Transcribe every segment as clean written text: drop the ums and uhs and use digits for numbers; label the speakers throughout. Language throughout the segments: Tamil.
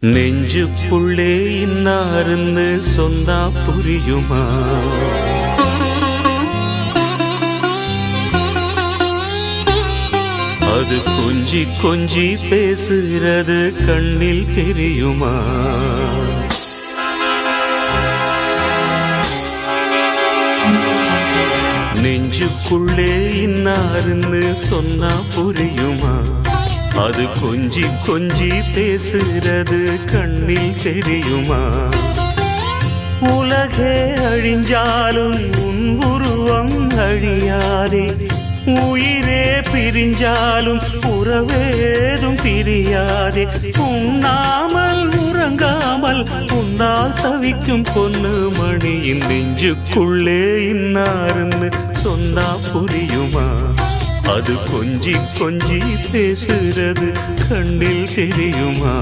Speaker 1: நெஞ்சுக்குள்ளே இன்னாருன்னு சொன்னா புரியுமா? அது கொஞ்சி கொஞ்சி பேசுகிறது கண்ணில் தெரியுமா? நெஞ்சுக்குள்ளே இன்னாருன்னு சொன்னா புரியுமா? அது கொஞ்சி கொஞ்சி பேசுகிறது கண்ணில் தெரியுமா? உலகே அழிஞ்சாலும் உன் உருவம் அழியாதே, உயிரே பிரிஞ்சாலும் உறவேதும் பிரியாதே. உண்ணாமல் உறங்காமல் உன்னால் தவிக்கும் பொண்ணு மணியின் நெஞ்சுக்குள்ளே இன்னாருன்னு சொன்னா புரியுமா? அது கொஞ்சி கொஞ்சி பேசுறது கண்ணில் தெரியுமா?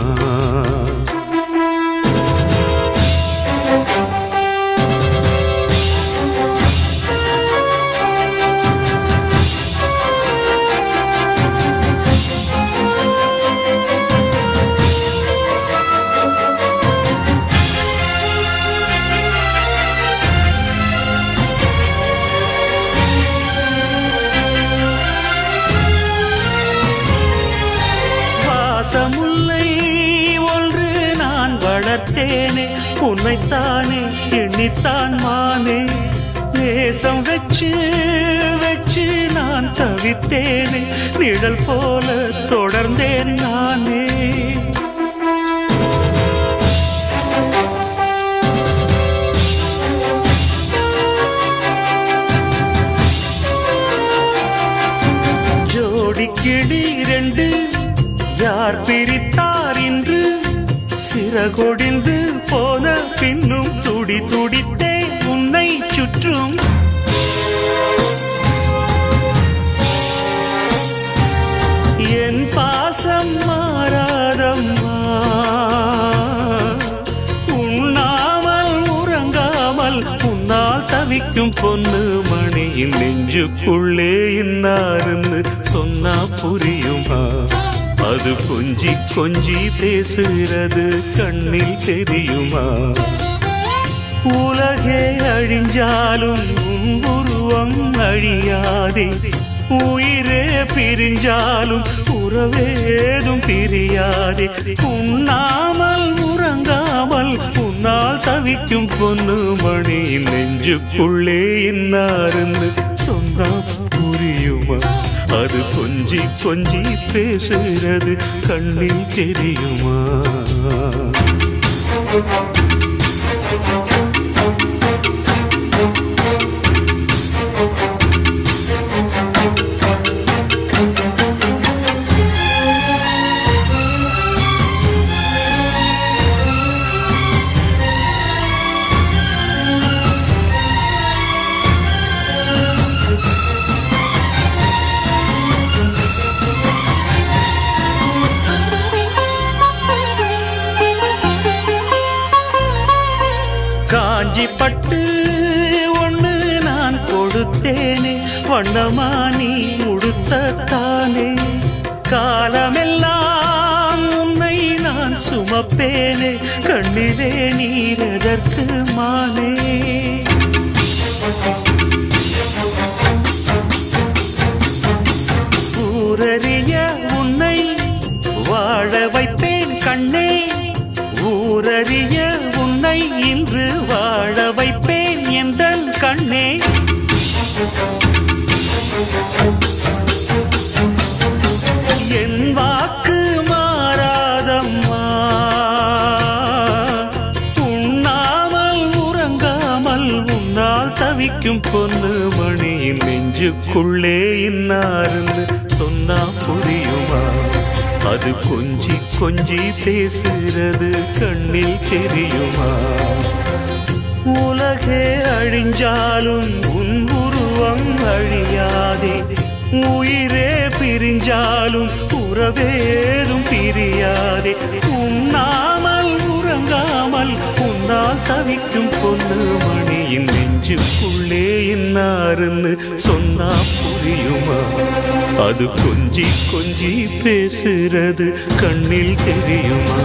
Speaker 1: முல்லை ஒன்று நான் வளர்த்தேனே, உன்னைத்தானே எண்ணித்தான் மானே. நேசம் வச்சு வச்சு நான் தவித்தேனே, நிழல் போல தொடர்ந்தேன் நானே. ஜோடி கிளி ரெண்டு யார் பிரித்தார் இன்று? சிறகொடிந்து போன பின்னும் துடி துடித்தே உன்னை சுற்றும். என் பாசம் மாறாதம்மா, உண்ணாமல் உறங்காமல் உன்னால் தவிக்கும் பொண்ணு மணியின் நெஞ்சுக்குள்ளே இன்னாருன்னு சொன்னா புரியுமா? அது கொஞ்சி கொஞ்சி பேசுகிறது கண்ணில் தெரியுமா? உலகே அழிஞ்சாலும் உன் உருவம் அழியாதே, உயிரே பிரிஞ்சாலும் உறவேதும் பிரியாதே. உண்ணாமல் உறங்காமல் உன்னால் தவிக்கும் பொண்ணு மணியின் நெஞ்சுக்குள்ளே இன்னாருன்னு சொன்னா புரியுமா? அது கொஞ்சி கொஞ்சி பேசுகிறது கண்ணில் தெரியுமா? காஞ்சி பட்டு ஒண்ணு நான் கொடுத்தேனே, வண்ணமா நீ உடுத்தத்தானே. காலமெல்லாம் உன்னை நான் சுமப்பேனே, கண்ணிலே நீரதற்கு மானே. ஊரறிய உன்னை வாழ வைப்பேன் கண்ணே, ஊரறிய உன்னை இன்று வாழ வைப்பேன் எந்தன் கண்ணே. என் வாக்கு மாறாதம்மா, உண்ணாமல் உறங்காமல் உன்னால் தவிக்கும் பொண்ணு மணியின் நெஞ்சுக்குள்ளே இன்னாருன்னு சொன்னா புரியுமா? அது கொஞ்சி கொஞ்சி பேசுகிறது கண்ணில் தெரியுமா? உலகே அழிஞ்சாலும் உன் உருவம் அழியாதே, உயிரே பிரிஞ்சாலும் உறவேதும் பிரியாதே. உண்ணாமல் உறங்காமல் உன்னால் தவிக்கும் பொண்ணு மணியின் நெஞ்சுக்குள்ளே இன்னாருன்னு சொன்னா புரியுமா? அது கொஞ்சி கொஞ்சி பேசுறது கண்ணில் தெரியுமா?